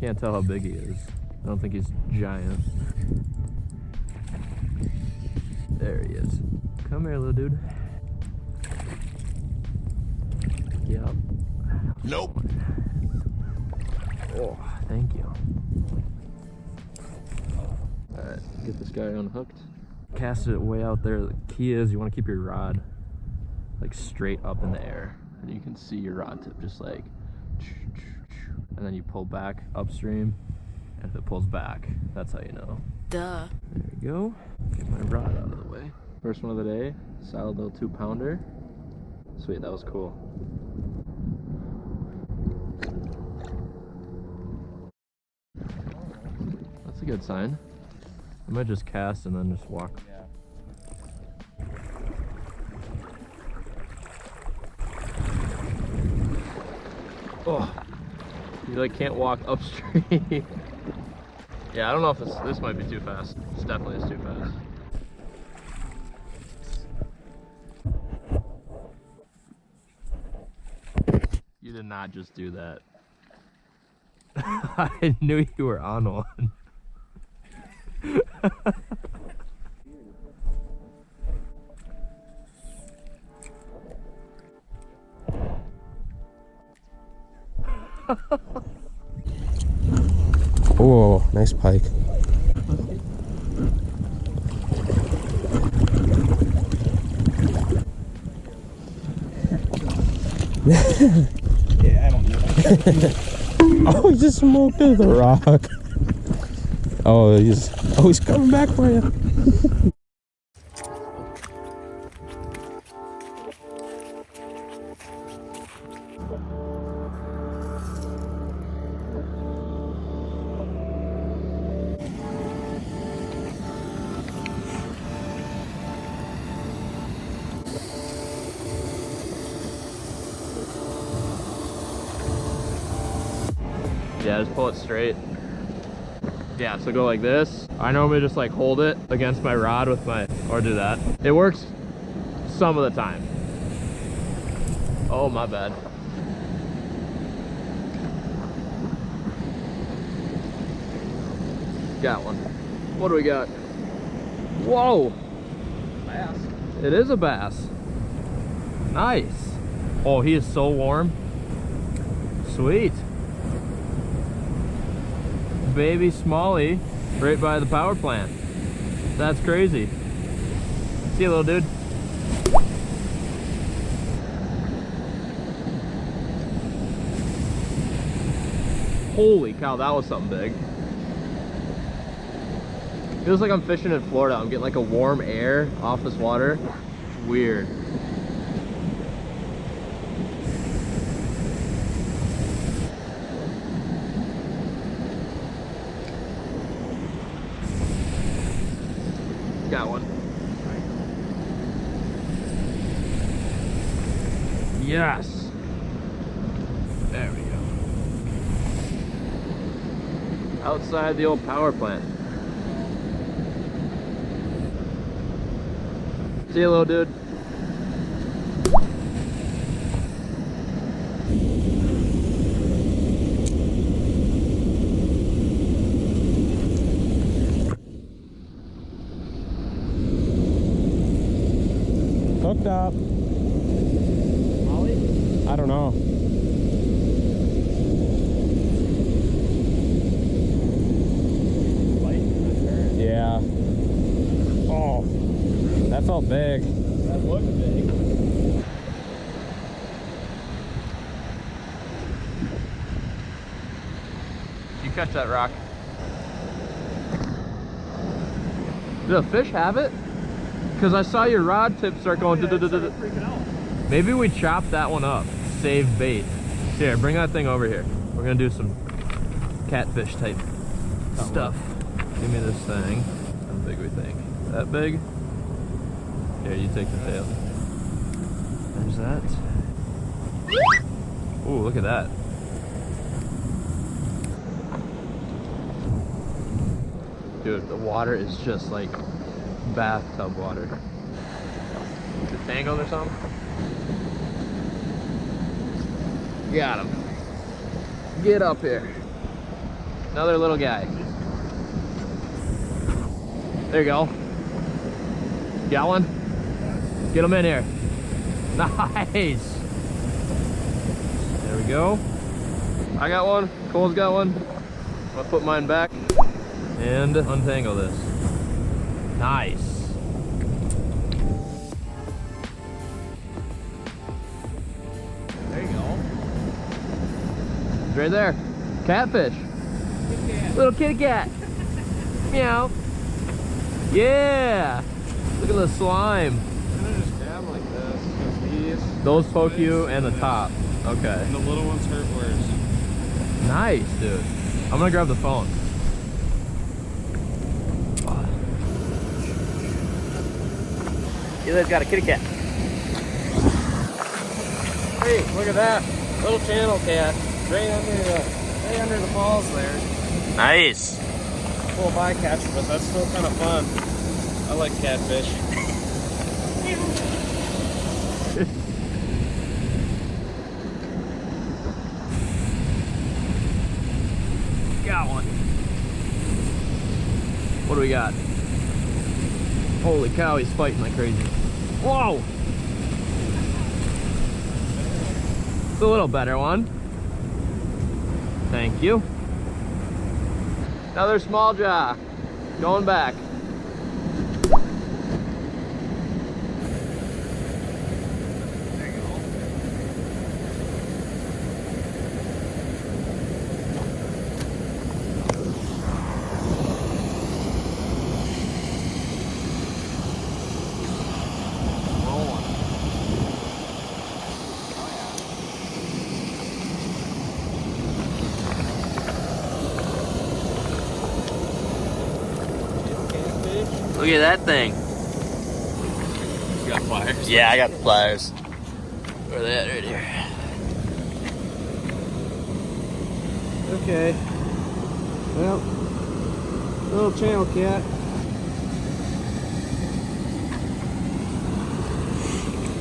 Can't tell how big he is. I don't think he's giant. There he is. Come here, little dude. Yep. Nope. Oh, thank you. Alright, get this guy unhooked. Cast it way out there. The key is you want to keep your rod like straight up in the air. And you can see your rod tip just like, and then you pull back upstream. And if it pulls back, that's how you know. Duh. There you go. Get my rod out of the way. First one of the day, solid little 2-pounder. Sweet, that was cool. That's a good sign. I might just cast and then just walk. Oh, you like can't walk upstream. Yeah, I don't know if this might be too fast. This definitely is too fast. You did not just do that. I knew you were on one. Oh, nice pike. Yeah, I don't need that. Oh, he just smoked through the rock. Oh, he's coming back for you. Yeah, just pull it straight. Yeah, so go like this. I normally just like hold it against my rod with my, or do that. It works some of the time. Oh, my bad. Got one. What do we got? Whoa! Bass. It is a bass. Nice. Oh, he is so warm. Sweet. Baby Smallie right by the power plant. That's crazy. See you, little dude. Holy cow, that was something big. Feels like I'm fishing in Florida. I'm getting like a warm air off this water. Weird. Got one. Yes. There we go. Outside the old power plant. See you, little dude. Hooked up. Molly? I don't know. Yeah. Oh, that felt big. That looked big. You catch that rock. Did a fish have it? Because I saw your rod tip start going. Freaking out. Maybe we chop that one up. Save bait. Here, bring that thing over here. We're gonna do some catfish type stuff. Give me this thing. How big we think? That big? Here, you take the tail. There's that. Ooh, look at that. Dude, the water is just like bathtub water. Is it tangled or something? Got him. Get up here. Another little guy. There you go. Got one? Get him in here. Nice. There we go. I got one. Cole's got one. I'm gonna put mine back and untangle this. Nice. There you go. It's right there. Catfish. Little kitty cat. Meow. Yeah. Look at the slime. I'm gonna just grab like this because these. Those poke you and the top. Okay. And the little ones hurt worse. Nice, dude. I'm gonna grab the phone. You guys got a kitty cat. Hey, look at that. Little channel cat. Right under the falls there. Nice. Full bycatch, but that's still kind of fun. I like catfish. Got one. What do we got? Holy cow, he's fighting like crazy. Whoa! It's a little better one. Thank you. Another small jaw. Going back. There you go. Look at that thing. You got pliers? Yeah, I got the pliers. Where are they at? Right here. Okay. Well, little channel cat.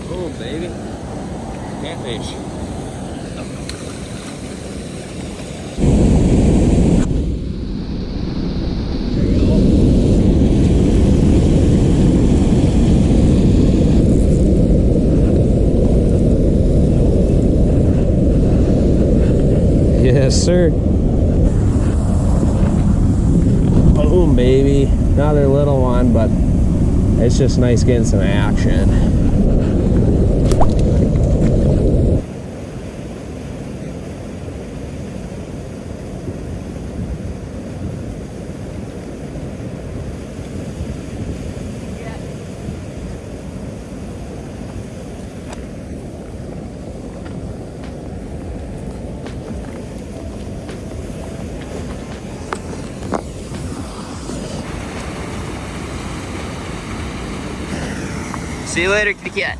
Oh, baby. Catfish. Yes, sir. Boom, baby. Another little one, but it's just nice getting some action. See you later, kitty cat.